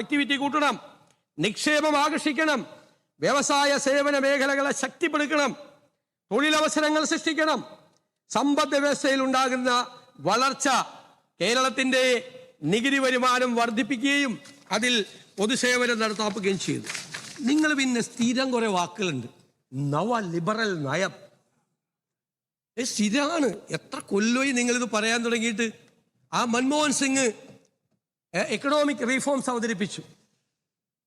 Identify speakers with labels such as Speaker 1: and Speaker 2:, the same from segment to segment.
Speaker 1: Activity കൂട്ടണം, നിക്ഷേപം ആകർഷിക്കണം, വ്യവസായ സേവന മേഖലകളെ ശക്തിപ്പെടുത്തണം, തൊഴിലവസരങ്ങൾ സൃഷ്ടിക്കണം, സമ്പദ് വ്യവസ്ഥയിൽ ഉണ്ടാകുന്ന വളർച്ച, കേരളത്തിന്റെ നികുതി വരുമാനം വർദ്ധിപ്പിക്കുകയും അതിൽ പൊതുസേവനം നടത്താക്കുകയും ചെയ്തു. നിങ്ങൾ പിന്നെ സ്ഥിരം കുറെ വാക്കുകളുണ്ട്. നവ ലിബറൽ നയം സ്ഥിരമാണ്. എത്ര കൊല്ലമായി നിങ്ങളിത് പറയാൻ തുടങ്ങിയിട്ട്? ആ മൻമോഹൻ സിംഗ് എക്കണോമിക് റീഫോംസ് അവതരിപ്പിച്ചു.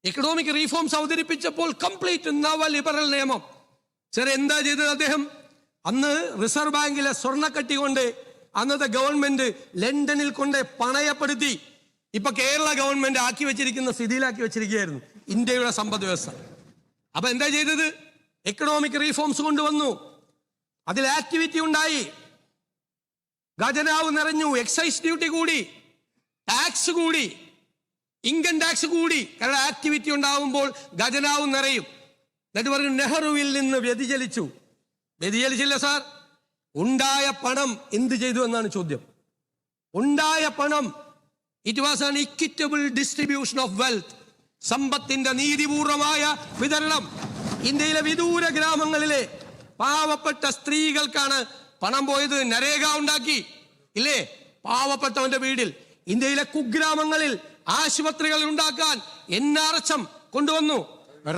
Speaker 1: എക്കണോമിക് റീഫോംസ് അവതരിപ്പിച്ചപ്പോൾ കംപ്ലീറ്റ് നവ ലിബറൽ നിയമം. എന്താ ചെയ്തത് അദ്ദേഹം? അന്ന് റിസർവ് ബാങ്കിലെ സ്വർണ്ണക്കട്ടി കൊണ്ട് അന്നത്തെ ഗവൺമെന്റ് ലണ്ടനിൽ കൊണ്ട് പണയപ്പെടുത്തി ഇപ്പൊ കേരള ഗവൺമെന്റ് ആക്കി വെച്ചിരിക്കുന്ന സ്ഥിതിയിലാക്കി വെച്ചിരിക്കുകയായിരുന്നു ഇന്ത്യയുടെ സമ്പദ് വ്യവസ്ഥ. അപ്പൊ എന്താ ചെയ്തത്? എക്കണോമിക് റീഫോംസ് കൊണ്ടുവന്നു. അതിൽ ആക്ടിവിറ്റി ഉണ്ടായി, ഖജനാവ് നിറഞ്ഞു, എക്സൈസ് ഡ്യൂട്ടി കൂടി, ടാക്സ് കൂടി, ഇൻകം ടാക്സ് കൂടി. കാരണം ആക്ടിവിറ്റി ഉണ്ടാവുമ്പോൾ ഖജനാവ് നിറയും. എന്നിട്ട് പറഞ്ഞു നെഹ്റുവിൽ നിന്ന് വ്യതിചലിച്ചു. വ്യതിചലിച്ചില്ല സാർ. ഉണ്ടായ പണം എന്ത് ചെയ്തു എന്നാണ് ചോദ്യം. ഉണ്ടായ പണം, it was an equitable distribution of wealth. സമ്പത്തിന്റെ നീതിപൂർവമായ വിതരണം. ഇന്ത്യയിലെ വിദൂര ഗ്രാമങ്ങളിലെ പാവപ്പെട്ട സ്ത്രീകൾക്കാണ് പണം പോയത്. നരേഗ ഉണ്ടാക്കി ഇല്ലേ, പാവപ്പെട്ടവന്റെ വീടിൽ. ഇന്ത്യയിലെ കുഗ്രാമങ്ങളിൽ ആശുപത്രികൾ ഉണ്ടാക്കാൻ NRHM കൊണ്ടുവന്നു,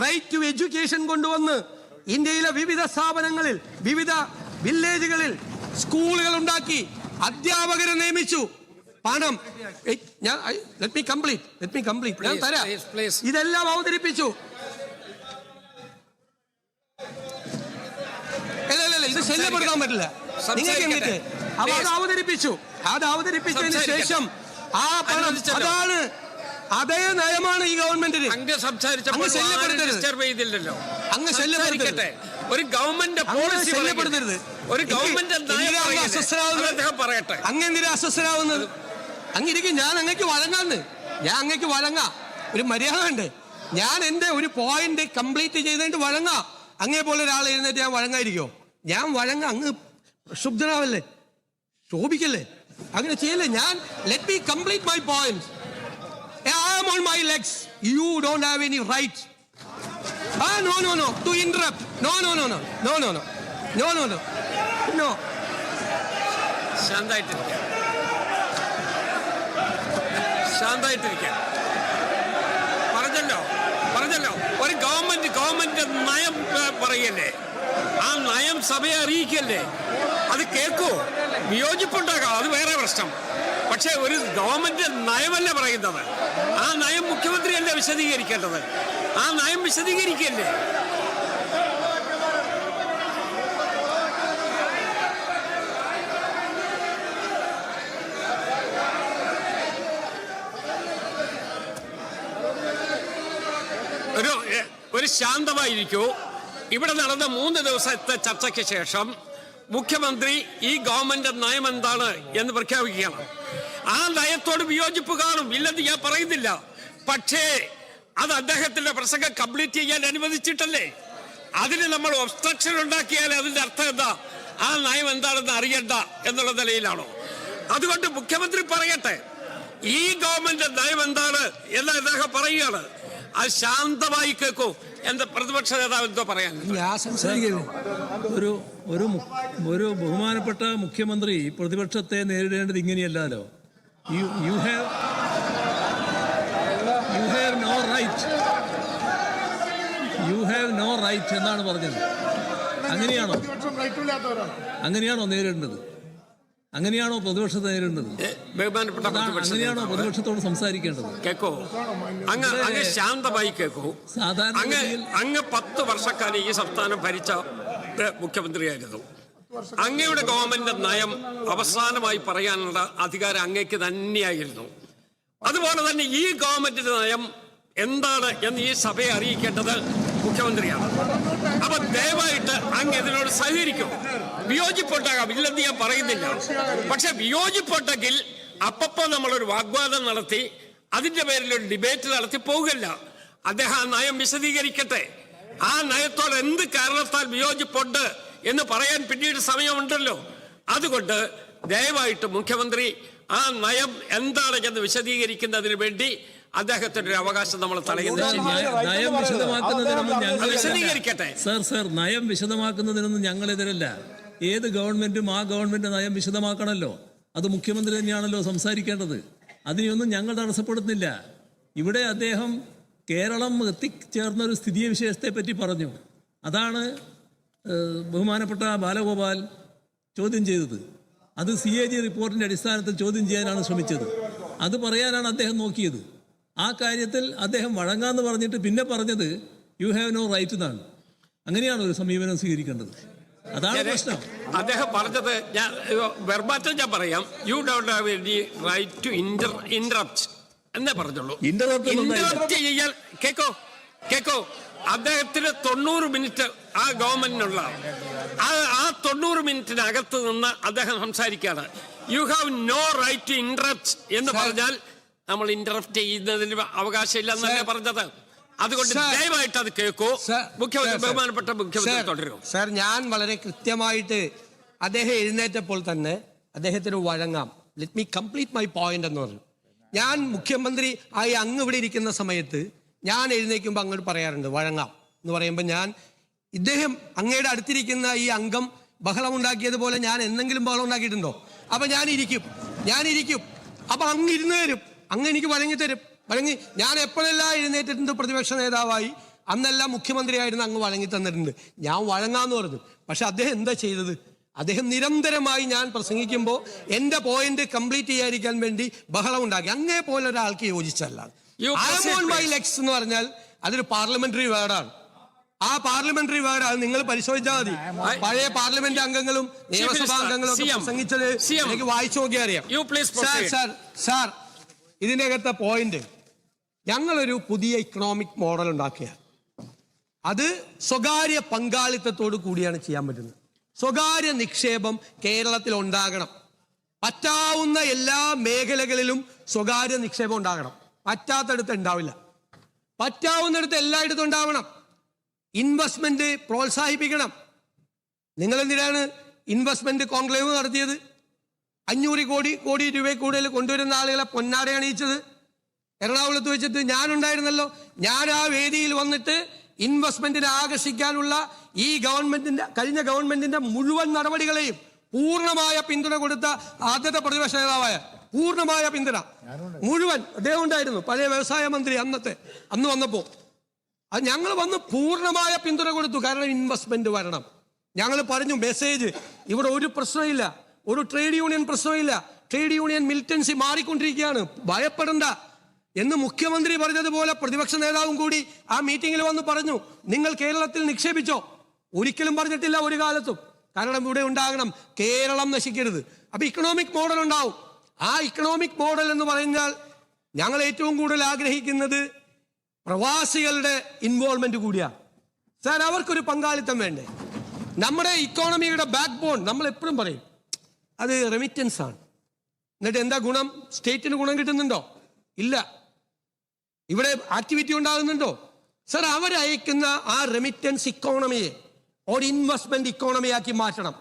Speaker 1: റൈറ്റ് ടു എഡ്യൂക്കേഷൻ കൊണ്ടുവന്ന് ഇന്ത്യയിലെ വിവിധ സ്ഥാപനങ്ങളിൽ, വിവിധ വില്ലേജുകളിൽ സ്കൂളുകൾ ഉണ്ടാക്കി, അധ്യാപകരെ നിയമിച്ചു. പണം ലെറ്റ് മീ കംപ്ലീറ്റ് ഞാൻ തരാം. ഇതെല്ലാം അവതരിപ്പിച്ചു. ഇത് ശല്യപ്പെടുത്താൻ പറ്റില്ല നിങ്ങൾക്ക് എന്നിട്ട്. അപ്പൊ അത് അവതരിപ്പിച്ചതിന് ശേഷം ആ പണം, അതാണ് അതേ നയമാണ് ഈ ഗവൺമെന്റിന്.
Speaker 2: അങ്ങ് ശല്യപ്പെടുത്തരുത്. ഒരു ഗവൺമെന്റ് പോളിസി
Speaker 1: ശല്യപ്പെടുത്തരുത്.
Speaker 2: ഒരു ഗവൺമെന്റ്
Speaker 1: പറയട്ടെ. അങ്ങെന്തിനാ അസ്വസ്ഥരാവുന്നത്? അങ്ങിരിക്കും. ഞാൻ അങ്ങേക്ക് വഴങ്ങാം. ഒരു മര്യാദ ഉണ്ട്. ഞാൻ എന്റെ ഒരു പോയിന്റ് കംപ്ലീറ്റ് ചെയ്തിട്ട് വഴങ്ങാം. അങ്ങേ പോലെ ഒരാൾ എഴുന്നേറ്റ് ഞാൻ വഴങ്ങാതിരിക്കോ? ഞാൻ വഴങ്ങാം. അങ്ങ് പ്രക്ഷുബ്ധനാവല്ലേ, ശോഭിക്കല്ലേ, അങ്ങനെ ചെയ്യല്ലേ. ഞാൻ let me complete my point. I am on my legs. You don't have any right. No. To interrupt. No.
Speaker 2: ശാന്തായിട്ടിരിക്കാം. പറഞ്ഞല്ലോ ഒരു ഗവൺമെന്റ് നയം പറയല്ലേ, ആ നയം സഭയെ അറിയിക്കല്ലേ. അത് കേൾക്കൂ. വിയോജിപ്പുണ്ടാകാം, അത് വേറെ പ്രശ്നം. പക്ഷെ ഒരു ഗവൺമെന്റ് നയമല്ല പറയുന്നത്. ആ നയം മുഖ്യമന്ത്രിയല്ല വിശദീകരിക്കേണ്ടത്. ആ നയം വിശദീകരിക്കല്ലേ. ഒരു ശാന്തമായിരിക്കൂ. ഇവിടെ നടന്ന 3 ദിവസത്തെ ചർച്ചയ്ക്ക് ശേഷം മുഖ്യമന്ത്രി ഈ ഗവൺമെന്റ് നയം എന്താണ് എന്ന് പ്രഖ്യാപിക്കുകയാണ്. ആ നയത്തോട് വിയോജിപ്പ് കാണും, ഇല്ലെന്ന് ഞാൻ പറയുന്നില്ല. പക്ഷേ അത് അദ്ദേഹത്തിന്റെ പ്രസംഗം കംപ്ലീറ്റ് ചെയ്യാൻ അനുവദിച്ചിട്ടല്ലേ. അതിന് നമ്മൾ ഒബ്സ്ട്രക്ഷൻ ഉണ്ടാക്കിയാൽ അതിന്റെ അർത്ഥം എന്താ? ആ നയം എന്താണെന്ന് അറിയണ്ട എന്നുള്ള നിലയിലാണോ? അതുകൊണ്ട് മുഖ്യമന്ത്രി പറയട്ടെ, ഈ ഗവൺമെന്റ് നയം എന്താണ് എന്ന് അദ്ദേഹം പറയുകയാണ്. അത് ശാന്തമായി കേൾക്കൂ. എന്താ പ്രതിപക്ഷ നേതാവ് എന്തോ പറയാൻ?
Speaker 3: ഒരു ബഹുമാനപ്പെട്ട മുഖ്യമന്ത്രി പ്രതിപക്ഷത്തെ നേരിടേണ്ടത് ഇങ്ങനെയല്ലോ. You have no right എന്നാണ് പറഞ്ഞത്. അങ്ങനെയാണോ നേരിടേണ്ടത്? അങ്ങനെയാണോ പ്രതിപക്ഷത്തെ നേരിടേണ്ടത്? അങ്ങനെയാണോ പ്രതിപക്ഷത്തോട് സംസാരിക്കേണ്ടത്?
Speaker 2: കേക്കോ, അങ്ങ് ശാന്തമായി കേക്കൂ. അങ്ങ് 10 വർഷക്കാലം ഈ സംസ്ഥാനം ഭരിച്ച മുഖ്യമന്ത്രിയായിരുന്നു. അങ്ങയുടെ ഗവൺമെന്റ് നയം അവസാനമായി പറയാനുള്ള അധികാരം അങ്ങേക്ക് തന്നെയായിരുന്നു. അതുപോലെ തന്നെ ഈ ഗവൺമെന്റിന്റെ നയം എന്താണ് എന്ന് ഈ സഭയെ അറിയിക്കേണ്ടത് മുഖ്യമന്ത്രിയാണ്. അപ്പൊ ദയവായിട്ട് അങ്ങ് ഇതിനോട് സഹകരിക്കും. വിയോജിപ്പുണ്ടാകാം, ഇല്ലെന്ന് ഞാൻ പറയുന്നില്ല. പക്ഷെ വിയോജിപ്പുണ്ടെങ്കിൽ അപ്പപ്പോ നമ്മളൊരു വാഗ്വാദം നടത്തി അതിന്റെ പേരിൽ ഒരു ഡിബേറ്റ് നടത്തി പോകില്ല. അദ്ദേഹം ആ നയം വിശദീകരിക്കട്ടെ. ആ നയത്തോട് എന്ത് കാരണത്താൽ വിയോജിപ്പുണ്ട് എന്ന് പറയാൻ പിന്നീട് സമയമുണ്ടല്ലോ. അതുകൊണ്ട് ദയവായിട്ട് മുഖ്യമന്ത്രി ആ നയം എന്താണ് എന്ന് വിശദീകരിക്കുന്നതിന് വേണ്ടി അദ്ദേഹത്തിന്റെ ഒരു അവകാശം നമ്മൾ തടയുന്നത്
Speaker 3: നയം വിശദമാക്കുന്നതിനൊന്നും
Speaker 2: വിശദീകരിക്കട്ടെ.
Speaker 3: സർ നയം വിശദമാക്കുന്നതിനൊന്നും ഞങ്ങളെതിരല്ല. ഏത് ഗവൺമെന്റും ആ ഗവൺമെന്റ് നയം വിശദമാക്കണമല്ലോ. അത് മുഖ്യമന്ത്രി തന്നെയാണല്ലോ സംസാരിക്കേണ്ടത്. അതിനെയൊന്നും ഞങ്ങൾ തടസ്സപ്പെടുന്നില്ല. ഇവിടെ അദ്ദേഹം കേരളം എത്തിച്ചേർന്ന ഒരു സ്ഥിതി വിശേഷത്തെ പറ്റി പറഞ്ഞു. അതാണ് ബഹുമാനപ്പെട്ട ബാലഗോപാൽ ചോദ്യം ചെയ്തത്. അത് CAG റിപ്പോർട്ടിന്റെ അടിസ്ഥാനത്തിൽ ചോദ്യം ചെയ്യാനാണ് ശ്രമിച്ചത്. അത് പറയാനാണ് അദ്ദേഹം നോക്കിയത്. ആ കാര്യത്തിൽ അദ്ദേഹം വഴങ്ങാന്ന് പറഞ്ഞിട്ട് പിന്നെ പറഞ്ഞത് യു ഹാവ് നോ റൈറ്റ് എന്നാണ്. അങ്ങനെയാണ് ഒരു സമീപനം സ്വീകരിക്കേണ്ടത്. അതാണ് പ്രശ്നം.
Speaker 2: അദ്ദേഹം പറഞ്ഞത് വെർബാറ്റം ഞാൻ പറയാം. You don't have any right to interrupt എന്നേ പറഞ്ഞുള്ളൂ. ഇന്ററപ്റ്റ് ചെയ്യാൻ കേക്കോ അദ്ദേഹത്തിന് 90 മിനിറ്റ് ആ ഗവൺമെന്റിനുള്ള ആ 90 മിനിറ്റിനകത്ത് നിന്ന് അദ്ദേഹം സംസാരിക്കുകയാണ്. You have no right to interrupt എന്ന് പറഞ്ഞാൽ നമ്മൾ ഇന്ററപ്റ്റ് ചെയ്യുന്നതിന് അവകാശമില്ല എന്നല്ലേ പറഞ്ഞത്. അതുകൊണ്ട് ദയവായിട്ട് അത് കേൾക്കൂ. ബഹുമാനപ്പെട്ട മുഖ്യമന്ത്രി തുടരും.
Speaker 1: സർ, ഞാൻ വളരെ കൃത്യമായിട്ട് അദ്ദേഹം എഴുന്നേറ്റപ്പോൾ തന്നെ അദ്ദേഹത്തിന് വഴങ്ങാം. Let me complete my point എന്ന് പറഞ്ഞു. ഞാൻ മുഖ്യമന്ത്രി ആയി അങ്ങ് ഇവിടെ ഇരിക്കുന്ന സമയത്ത് ഞാൻ എഴുന്നേൽക്കുമ്പോൾ അങ്ങോട്ട് പറയാറുണ്ട് വഴങ്ങാം എന്ന് പറയുമ്പോൾ ഇദ്ദേഹം അങ്ങയുടെ അടുത്തിരിക്കുന്ന ഈ അംഗം ബഹളം ഉണ്ടാക്കിയതുപോലെ ഞാൻ എന്തെങ്കിലും ബഹളം ഉണ്ടാക്കിയിട്ടുണ്ടോ? അപ്പൊ ഞാനിരിക്കും. അപ്പൊ അങ്ങ് ഇരുന്ന് തരും, അങ്ങ് എനിക്ക് വഴങ്ങി ഞാൻ എപ്പോഴെല്ലാം എഴുന്നേറ്റിട്ടുണ്ട് പ്രതിപക്ഷ നേതാവായി, അന്നെല്ലാം മുഖ്യമന്ത്രിയായിരുന്നു, അങ്ങ് വഴങ്ങി തന്നിട്ടുണ്ട്. ഞാൻ വഴങ്ങാന്ന് പറഞ്ഞു. പക്ഷെ അദ്ദേഹം എന്താ ചെയ്തത്? അദ്ദേഹം നിരന്തരമായി ഞാൻ പ്രസംഗിക്കുമ്പോൾ എന്റെ പോയിന്റ് കംപ്ലീറ്റ് ചെയ്യാതിരിക്കാൻ വേണ്ടി ബഹളം ഉണ്ടാക്കി. അങ്ങേ പോലെ ഒരാൾക്ക് യോജിച്ചല്ല. മൈ ലെഗ്സ് എന്ന് പറഞ്ഞാൽ അതൊരു പാർലമെന്ററി വേർഡാണ്. ആ പാർലമെന്ററി വേർഡാണ്. നിങ്ങൾ പരിശോധിച്ചാൽ മതി. പഴയ പാർലമെന്റ് അംഗങ്ങളും നിയമസഭാ അംഗങ്ങളും ഒക്കെ പ്രസംഗിച്ചത് എനിക്ക് വായിച്ചു നോക്കിയാൽ അറിയാം. സാർ ഇതിന്റെ അകത്തെ പോയിന്റ്, ഞങ്ങളൊരു പുതിയ ഇക്കണോമിക് മോഡൽ ഉണ്ടാക്കിയ അത് സ്വകാര്യ പങ്കാളിത്തത്തോടു കൂടിയാണ് ചെയ്യാൻ പറ്റുന്നത്. സ്വകാര്യ നിക്ഷേപം കേരളത്തിൽ ഉണ്ടാകണം. പറ്റാവുന്ന എല്ലാ മേഖലകളിലും സ്വകാര്യ നിക്ഷേപം ഉണ്ടാകണം. പറ്റാത്തടുത്ത് ഉണ്ടാവില്ല. പറ്റാവുന്നിടത്ത് എല്ലായിടത്തും ഉണ്ടാവണം. ഇൻവെസ്റ്റ്മെന്റ് പ്രോത്സാഹിപ്പിക്കണം. നിങ്ങൾ എന്തിനാണ് ഇൻവെസ്റ്റ്മെന്റ് കോൺക്ലേവ് നടത്തിയത്? 500 കോടി രൂപയിൽ കൂടുതൽ കൊണ്ടുവരുന്ന ആളുകളെ പൊന്നാട അണിയിച്ചത് എറണാകുളത്ത് വെച്ചിട്ട് ഞാനുണ്ടായിരുന്നല്ലോ. ഞാൻ ആ വേദിയിൽ വന്നിട്ട് ഇൻവെസ്റ്റ്മെന്റിനെ ആകർഷിക്കാനുള്ള ഈ കഴിഞ്ഞ ഗവൺമെന്റിന്റെ മുഴുവൻ നടപടികളെയും പൂർണ്ണമായ പിന്തുണ കൊടുത്ത ആദ്യത്തെ പ്രതിപക്ഷ നേതാവായ പൂർണ്ണമായ പിന്തുണ മുഴുവൻ അദ്ദേഹം ഉണ്ടായിരുന്നു. പഴയ വ്യവസായ മന്ത്രി അന്ന് വന്നപ്പോ അത് ഞങ്ങൾ വന്ന് പൂർണ്ണമായ പിന്തുണ കൊടുത്തു. കാരണം ഇൻവെസ്റ്റ്മെന്റ് വരണം. ഞങ്ങൾ പറഞ്ഞു മെസ്സേജ്, ഇവിടെ ഒരു പ്രശ്നമില്ല, ഒരു ട്രേഡ് യൂണിയൻ പ്രശ്നമില്ല, ട്രേഡ് യൂണിയൻ മിലിറ്റൻസി മാറിക്കൊണ്ടിരിക്കുകയാണ്, ഭയപ്പെടണ്ട എന്ന് മുഖ്യമന്ത്രി പറഞ്ഞതുപോലെ പ്രതിപക്ഷ നേതാവും കൂടി ആ മീറ്റിംഗിൽ വന്ന് പറഞ്ഞു. നിങ്ങൾ കേരളത്തിൽ നിക്ഷേപിച്ചോ? ഒരിക്കലും പറഞ്ഞിട്ടില്ല ഒരു കാലത്തും. കാരണം ഇവിടെ ഉണ്ടാകണം, കേരളം നശിക്കരുത്. അപ്പൊ ഇക്കണോമിക് മോഡൽ ഉണ്ടാവും. ആ ഇക്കണോമിക് മോഡൽ എന്ന് പറഞ്ഞാൽ ഞങ്ങൾ ഏറ്റവും കൂടുതൽ ആഗ്രഹിക്കുന്നത് പ്രവാസികളുടെ ഇൻവോൾവ്മെന്റ് കൂടിയാണ്. സാർ, അവർക്കൊരു പങ്കാളിത്തം വേണ്ടേ? നമ്മുടെ ഇക്കോണമിയുടെ ബാക്ക് ബോൺ നമ്മൾ എപ്പോഴും പറയും അത് റെമിറ്റൻസ് ആണ്. എന്നിട്ട് എന്താ ഗുണം? സ്റ്റേറ്റിന് ഗുണം കിട്ടുന്നുണ്ടോ? ഇല്ല. ഇവിടെ ആക്ടിവിറ്റി ഉണ്ടാകുന്നുണ്ടോ? സർ, അവരയക്കുന്ന ആ റെമിറ്റൻസ് ഇക്കോണമിയെ ഒരു ഇൻവെസ്റ്റ്മെന്റ് ഇക്കോണമിയാക്കി മാറ്റണം.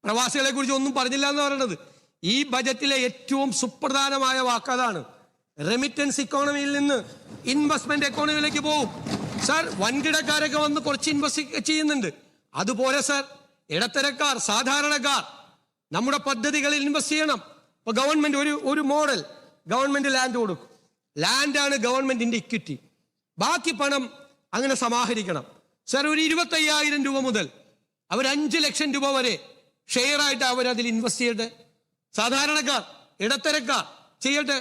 Speaker 1: പ്രവാസികളെ കുറിച്ച് ഒന്നും പറഞ്ഞില്ല എന്ന് പറയുന്നത് ഈ ബജറ്റിലെ ഏറ്റവും സുപ്രധാനമായ വാക്കതാണ്. റെമിറ്റൻസ് ഇക്കോണമിയിൽ നിന്ന് ഇൻവെസ്റ്റ്മെന്റ് എക്കോണമിയിലേക്ക് പോകും. സർ, വൻകിടക്കാരൊക്കെ വന്ന് കുറച്ച് ഇൻവെസ്റ്റ് ചെയ്യുന്നുണ്ട്. അതുപോലെ സർ, ഇടത്തരക്കാർ, സാധാരണക്കാർ നമ്മുടെ പദ്ധതികളിൽ ഇൻവെസ്റ്റ് ചെയ്യണം. ഇപ്പൊ ഗവൺമെന്റ് ഒരു മോഡൽ, ഗവൺമെന്റ് ലാൻഡ് കൊടുക്കും. ലാൻഡാണ് ഗവൺമെന്റിന്റെ ഇക്വിറ്റി. ബാക്കി പണം അങ്ങനെ സമാഹരിക്കണം. സർ, ഒരു 25,000 രൂപ മുതൽ അവർ 5 ലക്ഷം രൂപ വരെ ഷെയർ ആയിട്ട് അവരതിൽ ഇൻവെസ്റ്റ് ചെയ്യട്ടെ. സാധാരണക്കാർ, ഇടത്തരക്കാർ ചെയ്യട്ടെ.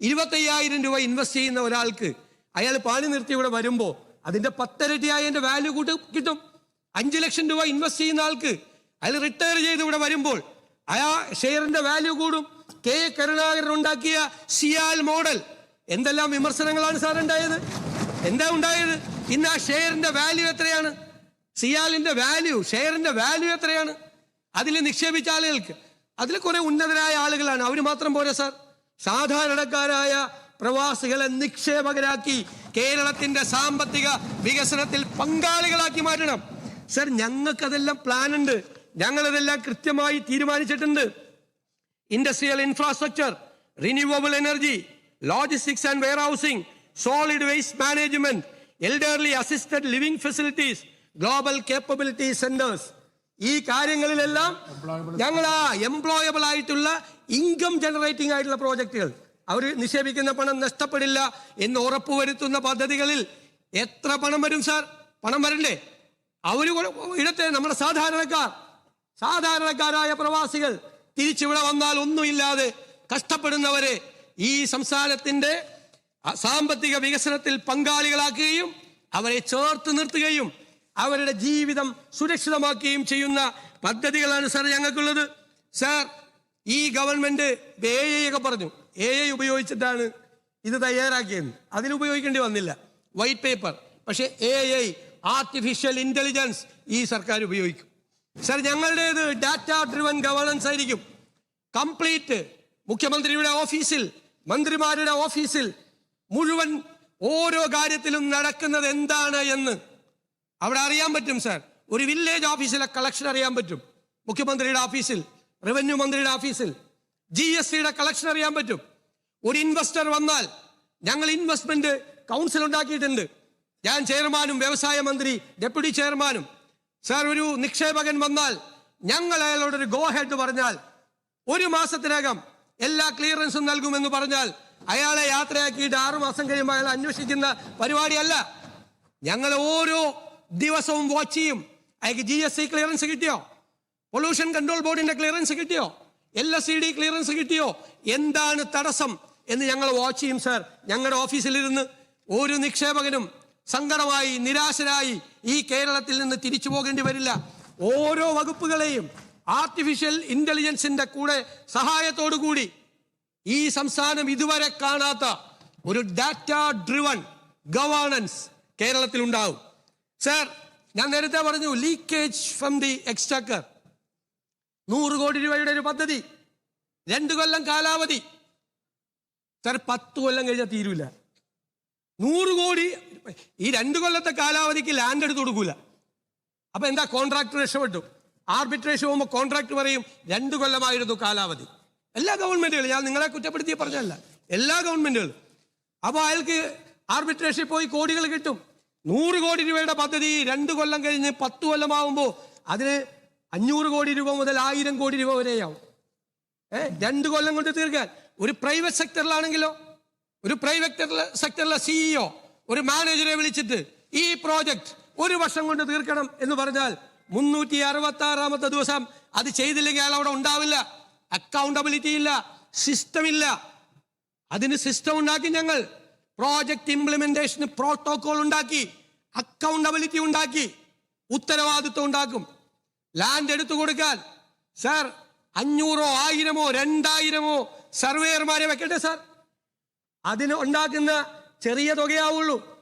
Speaker 1: 25,000 രൂപ ഇൻവെസ്റ്റ് ചെയ്യുന്ന ഒരാൾക്ക് അയാൾ പണി നിർത്തി ഇവിടെ വരുമ്പോൾ അതിന്റെ 10 ഇരട്ടിയായി അതിന്റെ വാല്യൂ കിട്ടും. 5 ലക്ഷം രൂപ ഇൻവെസ്റ്റ് ചെയ്യുന്ന ആൾക്ക് അയാൾ റിട്ടയർ ചെയ്ത് ഇവിടെ വരുമ്പോൾ ഷെയറിന്റെ വാല്യൂ കൂടും. കെ കരുണാകരൻ ഉണ്ടാക്കിയ സിയാൽ മോഡൽ എന്തെല്ലാം വിമർശനങ്ങളാണ് സാർ ഉണ്ടായത്? എന്താ ഉണ്ടായത്? ഇന്ന് ആ ഷെയറിന്റെ വാല്യൂ എത്രയാണ്? സിയാലിന്റെ വാല്യൂ, ഷെയറിന്റെ വാല്യൂ എത്രയാണ്? അതിൽ നിക്ഷേപിച്ച ആളുകൾക്ക്, അതിൽ കുറെ ഉന്നതരായ ആളുകളാണ്, അവർ മാത്രം പോരാ സാർ. സാധാരണക്കാരായ പ്രവാസികളെ നിക്ഷേപകരാക്കി കേരളത്തിന്റെ സാമ്പത്തിക വികസനത്തിൽ പങ്കാളികളാക്കി മാറ്റണം. സർ, ഞങ്ങൾക്കതെല്ലാം പ്ലാൻ ഉണ്ട്. ഞങ്ങളതെല്ലാം കൃത്യമായി തീരുമാനിച്ചിട്ടുണ്ട്. Industrial infrastructure, renewable energy, logistics and warehousing, solid waste management, elderly assisted living facilities, global capability centres. ഈ കാര്യങ്ങളിലെല്ലാം ഞങ്ങൾ എംപ്ലോയബിൾ ആയിട്ടുള്ള ഇൻകം ജനറേറ്റിംഗ് ആയിട്ടുള്ള പ്രോജക്റ്റുകൾ, അവർ നിക്ഷേപിക്കുന്ന പണം നഷ്ടപ്പെടില്ല എന്ന് ഉറപ്പുവരുത്തുന്ന പദ്ധതികളിൽ എത്ര പണം വരും സാർ? പണം വരണ്ടേ? അവർ ഇടത്തെ നമ്മുടെ സാധാരണക്കാരായ പ്രവാസികൾ തിരിച്ചിവിടെ വന്നാൽ ഒന്നുമില്ലാതെ കഷ്ടപ്പെടുന്നവരെ ഈ സംസ്ഥാനത്തിന്റെ സാമ്പത്തിക വികസനത്തിൽ പങ്കാളികളാക്കുകയും അവരെ ചേർത്ത് നിർത്തുകയും അവരുടെ ജീവിതം സുരക്ഷിതമാക്കുകയും ചെയ്യുന്ന പദ്ധതികളാണ് സാർ ഞങ്ങൾക്കുള്ളത്. സാർ, ഈ ഗവൺമെന്റ് AI ഒക്കെ പറഞ്ഞു, AI ഉപയോഗിച്ചിട്ടാണ് ഇത് തയ്യാറാക്കിയത്. അതിനുപയോഗിക്കേണ്ടി വന്നില്ല, വൈറ്റ് പേപ്പർ. പക്ഷേ AI, ആർട്ടിഫിഷ്യൽ ഇന്റലിജൻസ് ഈ സർക്കാർ ഉപയോഗിക്കും. സാർ, ഞങ്ങളുടേത് ഡാറ്റ ഡ്രിവൻ ഗവേണൻസ് ആയിരിക്കും. കംപ്ലീറ്റ് മുഖ്യമന്ത്രിയുടെ ഓഫീസിൽ, മന്ത്രിമാരുടെ ഓഫീസിൽ മുഴുവൻ ഓരോ കാര്യത്തിലും നടക്കുന്നത് എന്താണ് എന്ന് അവിടെ അറിയാൻ പറ്റും സാർ. ഒരു വില്ലേജ് ഓഫീസിലെ കളക്ഷൻ അറിയാൻ പറ്റും, മുഖ്യമന്ത്രിയുടെ ഓഫീസിൽ, റവന്യൂ മന്ത്രിയുടെ ഓഫീസിൽ GSTയുടെ കളക്ഷൻ അറിയാൻ പറ്റും. ഒരു ഇൻവെസ്റ്റർ വന്നാൽ ഞങ്ങൾ ഇൻവെസ്റ്റ്മെന്റ് കൗൺസിൽ ഉണ്ടാക്കിയിട്ടുണ്ട്. ഞാൻ ചെയർമാനും വ്യവസായ മന്ത്രി ഡെപ്യൂട്ടി ചെയർമാനും. സാർ, ഒരു നിക്ഷേപകൻ വന്നാൽ ഞങ്ങൾ അയാളോടൊരു ഗോ ഹെഡ് പറഞ്ഞാൽ 1 മാസത്തിനകം എല്ലാ ക്ലിയറൻസും നൽകുമെന്ന് പറഞ്ഞാൽ അയാളെ യാത്രയാക്കിയിട്ട് 6 മാസം കഴിയുമ്പോൾ അയാൾ അന്വേഷിക്കുന്ന പരിപാടിയല്ല. ഞങ്ങൾ ഓരോ ദിവസവും വാച്ച് ചെയ്യും. അയാൾക്ക് GST ക്ലിയറൻസ് കിട്ടിയോ, പൊല്യൂഷൻ കൺട്രോൾ ബോർഡിന്റെ ക്ലിയറൻസ് കിട്ടിയോ, LSCD ക്ലിയറൻസ് കിട്ടിയോ, എന്താണ് തടസ്സം എന്ന് ഞങ്ങൾ വാച്ച് ചെയ്യും സാർ. ഞങ്ങളുടെ ഓഫീസിലിരുന്ന് ഒരു നിക്ഷേപകനും സങ്കടമായി നിരാശരായി ഈ കേരളത്തിൽ നിന്ന് തിരിച്ചു പോകേണ്ടി വരില്ല. ഓരോ വകുപ്പുകളെയും ആർട്ടിഫിഷ്യൽ ഇന്റലിജൻസിന്റെ കൂടെ സഹായത്തോടു കൂടി ഈ സംസ്ഥാനം ഇതുവരെ കാണാത്ത ഒരു ഡാറ്റ ഡ്രിവൺ ഗവേണൻസ് കേരളത്തിൽ ഉണ്ടാവും. സാർ, ഞാൻ നേരത്തെ പറഞ്ഞു ലീക്കേജ് ഫ്രം ദി എക്സ്ചക്കർ, 100 കോടി രൂപയുടെ ഒരു പദ്ധതി, 2 കൊല്ലം കാലാവധി. സാർ, 10 കൊല്ലം കഴിഞ്ഞാൽ തീരൂല. 100 കോടി ഈ 2 കൊല്ലത്തെ കാലാവധിക്ക് ലാൻഡ് എടുത്ത് കൊടുക്കൂല. അപ്പൊ എന്താ, കോൺട്രാക്ടർ രക്ഷപ്പെട്ടു. ആർബിട്രേഷൻ പോകുമ്പോൾ കോൺട്രാക്ട് പറയും 2 കൊല്ലമായിരുന്നു കാലാവധി. എല്ലാ ഗവൺമെന്റുകളും, ഞാൻ നിങ്ങളെ കുറ്റപ്പെടുത്തി പറഞ്ഞല്ല, എല്ലാ ഗവൺമെന്റുകളും. അപ്പൊ അയാൾക്ക് ആർബിട്രേഷനിൽ പോയി കോടികൾ കിട്ടും. 100 കോടി രൂപയുടെ പദ്ധതി 2 കൊല്ലം കഴിഞ്ഞ് 10 കൊല്ലമാവുമ്പോൾ അതിന് 500 കോടി രൂപ മുതൽ 1000 കോടി രൂപ വരെയാവും. 2 കൊല്ലം കൊണ്ട് തീർക്കാൻ. ഒരു പ്രൈവറ്റ് സെക്ടറിലാണെങ്കിലോ, ഒരു പ്രൈവറ്റ് സെക്ടറിലെ CEO ഒരു മാനേജറെ വിളിച്ചിട്ട് ഈ പ്രോജക്റ്റ് 1 വർഷം കൊണ്ട് തീർക്കണം എന്ന് പറഞ്ഞാൽ 366ാമത്തെ ദിവസം അത് ചെയ്തില്ലെങ്കിൽ അയാൾ അവിടെ ഉണ്ടാവില്ല. അക്കൗണ്ടബിലിറ്റി ഇല്ല, സിസ്റ്റം ഇല്ല. അതിന് സിസ്റ്റം ഉണ്ടാക്കി ഞങ്ങൾ. പ്രോജക്റ്റ് ഇംപ്ലിമെന്റേഷന് പ്രോട്ടോകോൾ ഉണ്ടാക്കി, അക്കൗണ്ടബിലിറ്റി ഉണ്ടാക്കി, ഉത്തരവാദിത്വം ഉണ്ടാക്കും. ലാൻഡ് എടുത്തു കൊടുക്കാൻ സാർ 500, 1000, 2000 സർവേയർമാരെ വെക്കട്ടെ സാർ. അതിന് ഉണ്ടാക്കുന്ന ചെറിയ തുകയാവുള്ളൂ.